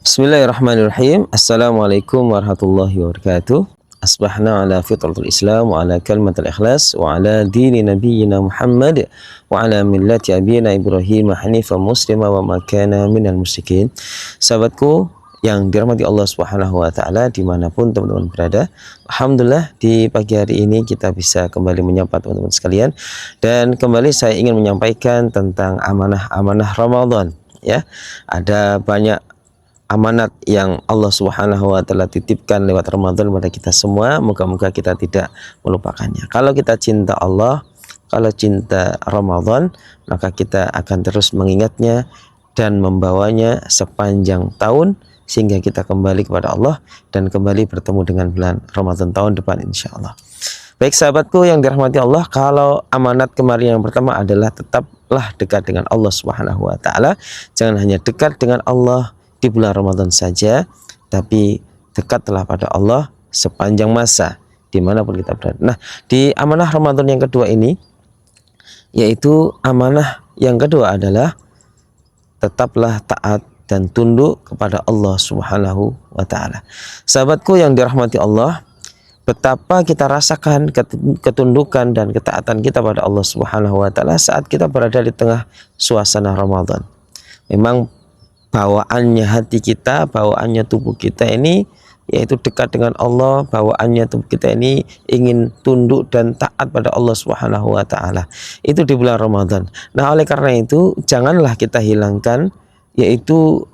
Bismillahirrahmanirrahim. Assalamualaikum warahmatullahi wabarakatuh. Asbahna ala fitratul Islam wa ala kalimatul ikhlas wa ala dini nabiyyina Muhammad wa ala millati abina Ibrahim hanifan muslima wa ma kana minal musyrikin. Sahabatku yang dirahmati Allah Subhanahu wa taala dimanapun teman-teman berada, alhamdulillah di pagi hari ini kita bisa kembali menyapa teman-teman sekalian, dan kembali saya ingin menyampaikan tentang amanah-amanah Ramadan. Ya, ada banyak amanat yang Allah Subhanahu wa taala titipkan lewat Ramadan pada kita semua. Moga-moga kita tidak melupakannya. Kalau kita cinta Allah, kalau cinta Ramadan, maka kita akan terus mengingatnya dan membawanya sepanjang tahun sehingga kita kembali kepada Allah dan kembali bertemu dengan bulan Ramadan tahun depan insyaallah. Baik sahabatku yang dirahmati Allah, kalau amanat kemarin yang pertama adalah tetaplah dekat dengan Allah Subhanahu wa taala. Jangan hanya dekat dengan Allah di bulan Ramadan saja, tapi dekatlah pada Allah sepanjang masa dimanapun kita berada. Nah, di amanah Ramadan yang kedua ini, yaitu amanah yang kedua adalah tetaplah taat dan tunduk kepada Allah Subhanahu wa taala. Sahabatku yang dirahmati Allah, betapa kita rasakan ketundukan dan ketaatan kita pada Allah Subhanahu wa taala saat kita berada di tengah suasana Ramadan. Memang bawaannya hati kita, bawaannya tubuh kita ini yaitu dekat dengan Allah, bawaannya tubuh kita ini ingin tunduk dan taat pada Allah Subhanahu wa taala. Itu di bulan Ramadan. Nah, oleh karena itu janganlah kita hilangkan yaitu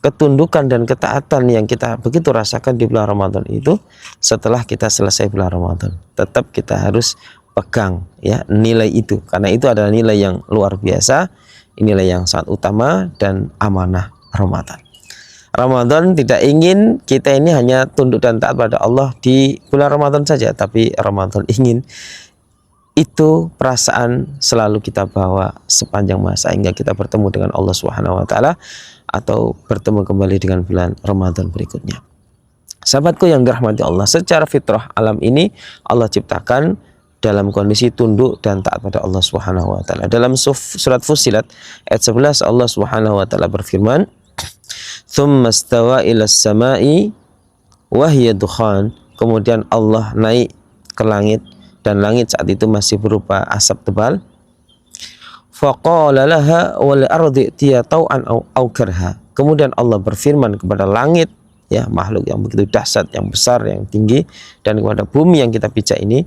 ketundukan dan ketaatan yang kita begitu rasakan di bulan Ramadan itu setelah kita selesai bulan Ramadan. Tetap kita harus pegang ya nilai itu, karena itu adalah nilai yang luar biasa, nilai yang sangat utama dan amanah Ramadan. Ramadan tidak ingin kita ini hanya tunduk dan taat pada Allah di bulan Ramadan saja, tapi Ramadan ingin itu perasaan selalu kita bawa sepanjang masa hingga kita bertemu dengan Allah Subhanahu wa taala atau bertemu kembali dengan bulan Ramadan berikutnya. Sahabatku yang dirahmati Allah, secara fitrah alam ini Allah ciptakan dalam kondisi tunduk dan taat pada Allah Subhanahu wa taala. Dalam surat Fussilat ayat 11 Allah Subhanahu wa taala berfirman, "Tsumma stawa ilas sama'i wa hiya dukhan." Kemudian Allah naik ke langit dan langit saat itu masih berupa asap tebal. Faqala laha wal ardi itiya tau'an aw karha. Kemudian Allah berfirman kepada langit, ya makhluk yang begitu dahsyat, yang besar, yang tinggi, dan kepada bumi yang kita pijak ini.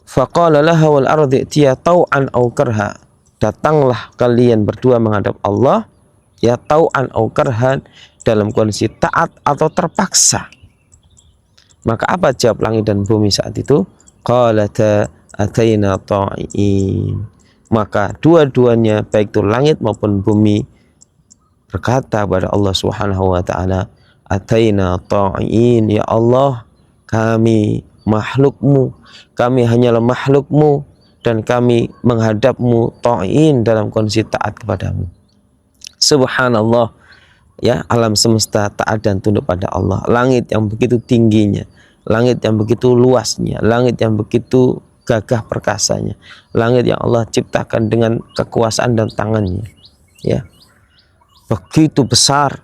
Faqala laha wal ardi itiya tau'an aw karha. Datanglah kalian berdua menghadap Allah, ya tau'an aw karhan, dalam kondisi taat atau terpaksa. Maka apa jawab langit dan bumi saat itu? Qalata ataina ta'in. Maka dua-duanya baik itu langit maupun bumi berkata kepada Allah Subhanahu wa taala, ataina ta'in, ya Allah, kami makhlukmu, kami hanyalah makhlukmu dan kami menghadapmu ta'in dalam kondisi taat kepadamu. Subhanallah, ya, alam semesta taat dan tunduk pada Allah. Langit yang begitu tingginya, langit yang begitu luasnya, langit yang begitu gagah perkasanya, langit yang Allah ciptakan dengan kekuasaan dan tangannya, ya, begitu besar,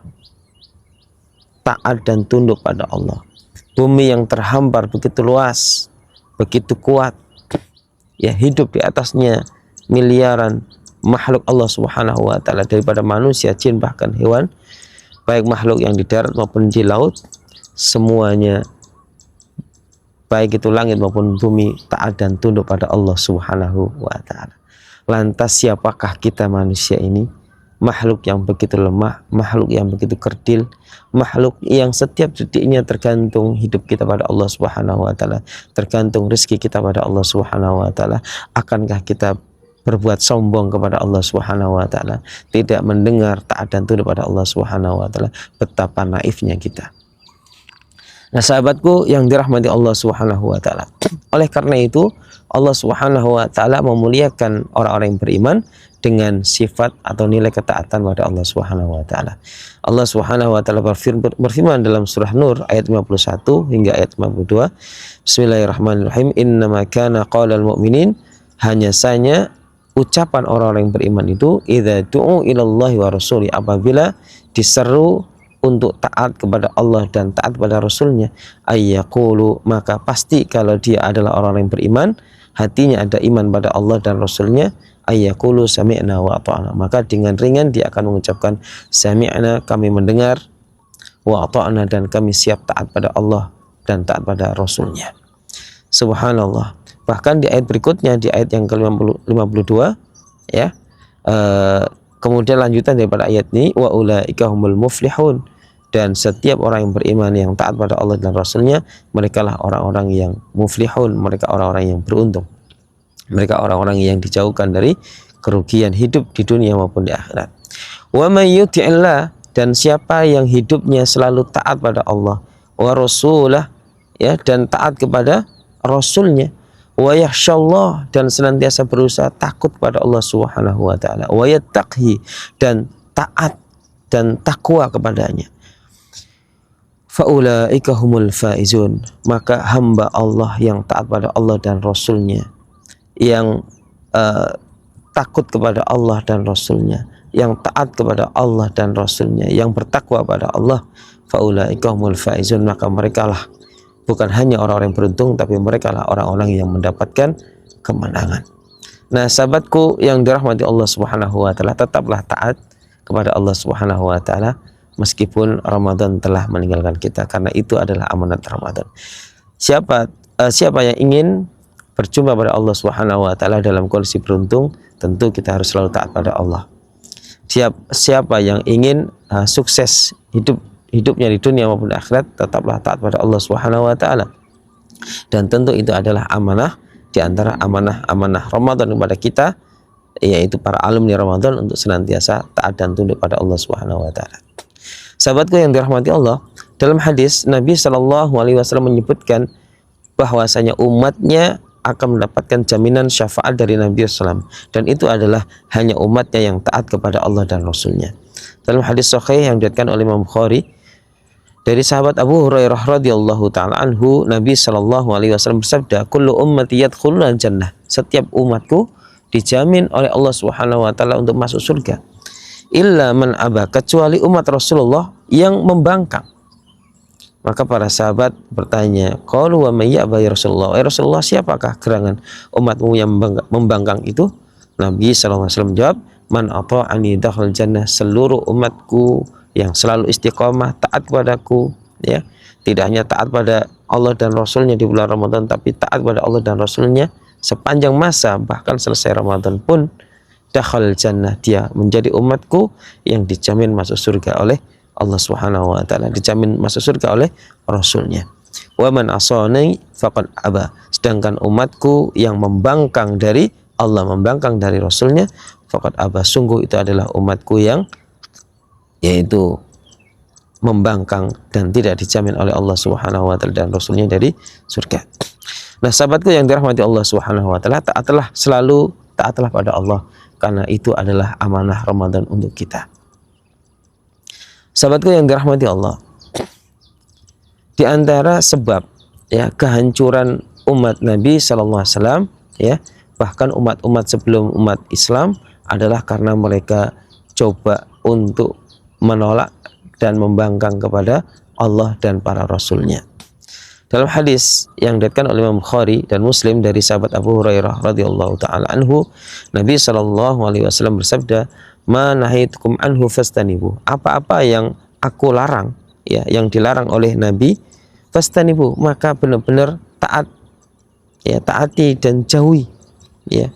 taat dan tunduk pada Allah. Bumi yang terhampar begitu luas, begitu kuat, ya, hidup di atasnya miliaran makhluk Allah Subhanahu wa taala, daripada manusia, jin, bahkan hewan, baik makhluk yang di darat maupun di laut, semuanya baik itu langit maupun bumi taat dan tunduk pada Allah Subhanahu wa taala. Lantas siapakah kita manusia ini? Makhluk yang begitu lemah, makhluk yang begitu kerdil, makhluk yang setiap detiknya tergantung hidup kita pada Allah Subhanahu wa taala, tergantung rezeki kita pada Allah Subhanahu wa taala. Akankah kita berbuat sombong kepada Allah Subhanahu wa taala, tidak mendengar taat dan tunduk pada Allah Subhanahu wa taala? Betapa naifnya kita. Nah, sahabatku yang dirahmati Allah Subhanahu wa taala, oleh karena itu Allah Subhanahu wa taala memuliakan orang-orang yang beriman dengan sifat atau nilai ketaatan pada Allah Subhanahu wa taala. Allah Subhanahu wa taala berfirman dalam surah Nur ayat 51 hingga ayat 52. Bismillahirrahmanirrahim. Innama kana qaulal mu'minin, hanya saja ucapan orang-orang yang beriman itu idza du'u ilallahi wa rasuli, apabila diseru untuk taat kepada Allah dan taat kepada Rasulnya, ayyaqulu, maka pasti kalau dia adalah orang yang beriman, hatinya ada iman pada Allah dan Rasulnya, ayyaqulu sami'na wa ata'na, maka dengan ringan dia akan mengucapkan sami'na, kami mendengar, wa ata'na, dan kami siap taat pada Allah dan taat pada Rasulnya. Subhanallah. Bahkan di ayat berikutnya, di ayat yang ke-52 ya, kemudian lanjutan daripada ayat ini, wa ulaika humul muflihun, dan setiap orang yang beriman yang taat pada Allah dan Rasulnya, mereka lah orang-orang yang muflihun, mereka orang-orang yang beruntung, mereka orang-orang yang dijauhkan dari kerugian hidup di dunia maupun di akhirat. Wa may yuti'illah, dan siapa yang hidupnya selalu taat pada Allah, wa rasulah, ya, dan taat kepada Rasulnya, wa yakhsyallah, dan senantiasa berusaha takut pada Allah Subhanahu wa taala, wa yattaqi, dan taat dan takwa kepadanya, faulaika humul faizun, maka hamba Allah yang taat pada Allah dan Rasulnya, yang takut kepada Allah dan Rasulnya, yang taat kepada Allah dan Rasulnya, yang bertakwa pada Allah, faulaika humul faizun, maka mereka lah bukan hanya orang-orang yang beruntung, tapi mereka lah orang-orang yang mendapatkan kemenangan. Nah, sahabatku yang dirahmati Allah Subhanahu wa taala, tetaplah taat kepada Allah Subhanahu wa taala meskipun Ramadan telah meninggalkan kita, karena itu adalah amanat Ramadan. Siapa yang ingin berjumpa pada Allah Subhanahu wa taala dalam kondisi beruntung, tentu kita harus selalu taat pada Allah. Siapa yang ingin sukses hidupnya di dunia maupun di akhirat, tetaplah taat pada Allah Subhanahu wa taala. Dan tentu itu adalah amanah di antara amanah Ramadan kepada kita, yaitu para alumni Ramadan, untuk senantiasa taat dan tunduk pada Allah Subhanahu wa taala. Sahabatku yang dirahmati Allah, dalam hadis Nabi Shallallahu alaihi wasallam menyebutkan bahwasanya umatnya akan mendapatkan jaminan syafaat dari Nabi SAW, dan itu adalah hanya umatnya yang taat kepada Allah dan Rasulnya. Dalam hadis sahih yang diriwayatkan oleh Imam Bukhari dari sahabat Abu Hurairah radhiyallahu taala anhu, Nabi sallallahu alaihi wasallam bersabda, "Kullu ummati yadkhulul jannah." Setiap umatku dijamin oleh Allah Subhanahu wa taala untuk masuk surga. Illa man aba, kecuali umat Rasulullah yang membangkang. Maka para sahabat bertanya, "Qalu wa may ya'ba ya Rasulullah?" Ya Rasulullah, siapakah gerangan umatmu yang membangkang itu? Nabi sallallahu alaihi wasallam jawab, "Man ata'ani dakhal jannah." Seluruh umatku yang selalu istiqomah taat kepadaku, ya, tidak hanya taat pada Allah dan Rasulnya di bulan Ramadan, tapi taat pada Allah dan Rasulnya sepanjang masa, bahkan selesai Ramadan pun, dakhal jannah, dia menjadi umatku yang dijamin masuk surga oleh Allah Subhanahu wa taala, dijamin masuk surga oleh Rasulnya. Wa man asani faqad aba, sedangkan umatku yang membangkang dari Allah, membangkang dari Rasulnya, faqad aba, sungguh itu adalah umatku yang yaitu membangkang dan tidak dijamin oleh Allah Subhanahu wa taala dan Rasulnya dari surga. Nah, sahabatku yang dirahmati Allah Subhanahu wa taala, taatlah pada Allah, karena itu adalah amanah Ramadan untuk kita. Sahabatku yang dirahmati Allah, di antara sebab, ya, kehancuran umat Nabi sallallahu alaihi wasallam, ya, bahkan umat-umat sebelum umat Islam, adalah karena mereka coba untuk menolak dan membangkang kepada Allah dan para Rasulnya. Dalam hadis yang diriwayatkan oleh Imam Bukhari dan Muslim dari sahabat Abu Hurairah radhiyallahu taala anhu, Nabi sallallahu alaihi wasallam bersabda, "Ma nahaitukum anhu fastanibu." Apa-apa yang aku larang, ya, yang dilarang oleh Nabi, fastanibu, maka benar-benar taat, ya, taati dan jauhi, ya.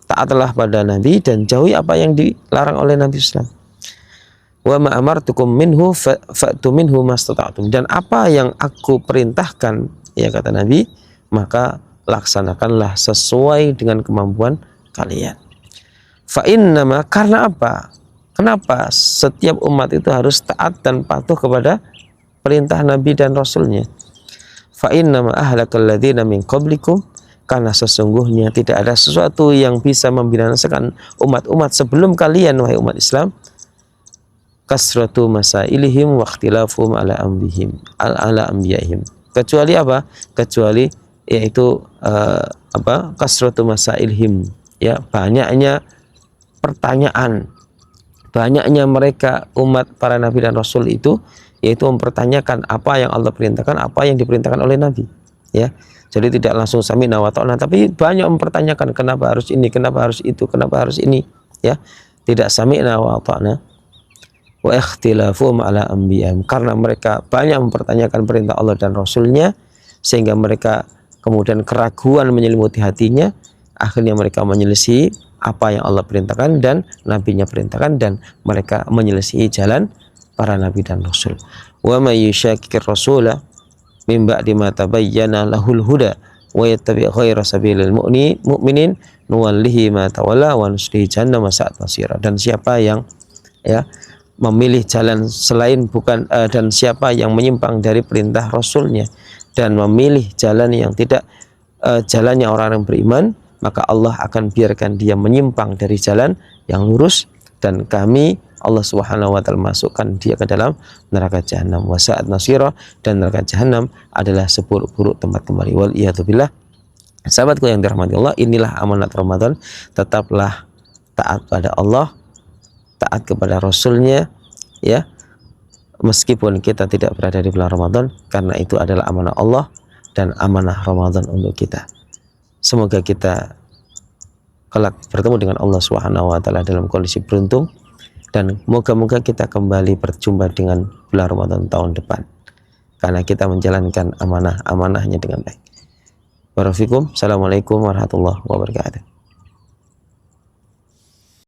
Taatlah pada Nabi dan jauhi apa yang dilarang oleh Nabi sallallahu alaihi wasallam. Wa ma amartukum minhu fa'tu minhu mastata'tum, dan apa yang aku perintahkan, ya, kata Nabi, maka laksanakanlah sesuai dengan kemampuan kalian. Fa innama, karena apa? Kenapa setiap umat itu harus taat dan patuh kepada perintah Nabi dan Rasulnya? Fa innama ahlakal ladzina min qablikum, karena sesungguhnya tidak ada sesuatu yang bisa membinasakan umat-umat sebelum kalian, wahai umat Islam, kasratu masailihim wa ikhtilafum ala anbiya'ihim, kecuali apa? Kecuali yaitu kasratu masailihim, ya, banyaknya pertanyaan, banyaknya mereka umat para nabi dan rasul itu, yaitu mempertanyakan apa yang Allah perintahkan, apa yang diperintahkan oleh nabi, ya. Jadi tidak langsung sami'na wa ta'na, tapi banyak mempertanyakan kenapa harus ini, kenapa harus itu, kenapa harus ini, ya. Tidak sami'na wa ta'na wa ikhtilafuhum ala anbiya'ihim, karena mereka banyak mempertanyakan perintah Allah dan Rasulnya, sehingga mereka kemudian keraguan menyelimuti hatinya, akhirnya mereka menyelisih apa yang Allah perintahkan dan nabinya perintahkan, dan mereka menyelisihi jalan para nabi dan rasul. Wa may yushakkikir rasula min ba'di ma tabayyana lahul huda wa yattabi' ghaira sabilil mu'minin nuwallihi ma tawalla wa nuslihi jahannama sa'at masira. Dan siapa yang, ya, memilih jalan selain bukan dan siapa yang menyimpang dari perintah rasulnya dan memilih jalan yang tidak jalannya orang yang beriman, maka Allah akan biarkan dia menyimpang dari jalan yang lurus, dan kami, Allah Subhanahu wa taala, masukkan dia ke dalam neraka jahanam, wa sa'at masira, dan neraka jahanam adalah seburuk-buruk tempat kembali. Wal iyadu billah. Sahabatku yang dirahmati Allah, inilah amanat Ramadan. Tetaplah taat pada Allah, taat kepada Rasulnya, ya, meskipun kita tidak berada di bulan Ramadan, karena itu adalah amanah Allah dan amanah Ramadan untuk kita. Semoga kita kelak bertemu dengan Allah Subhanahu wa taala dalam kondisi beruntung, dan moga-moga kita kembali berjumpa dengan bulan Ramadan tahun depan, karena kita menjalankan amanah-amanahnya dengan baik. Assalamualaikum warahmatullahi wabarakatuh.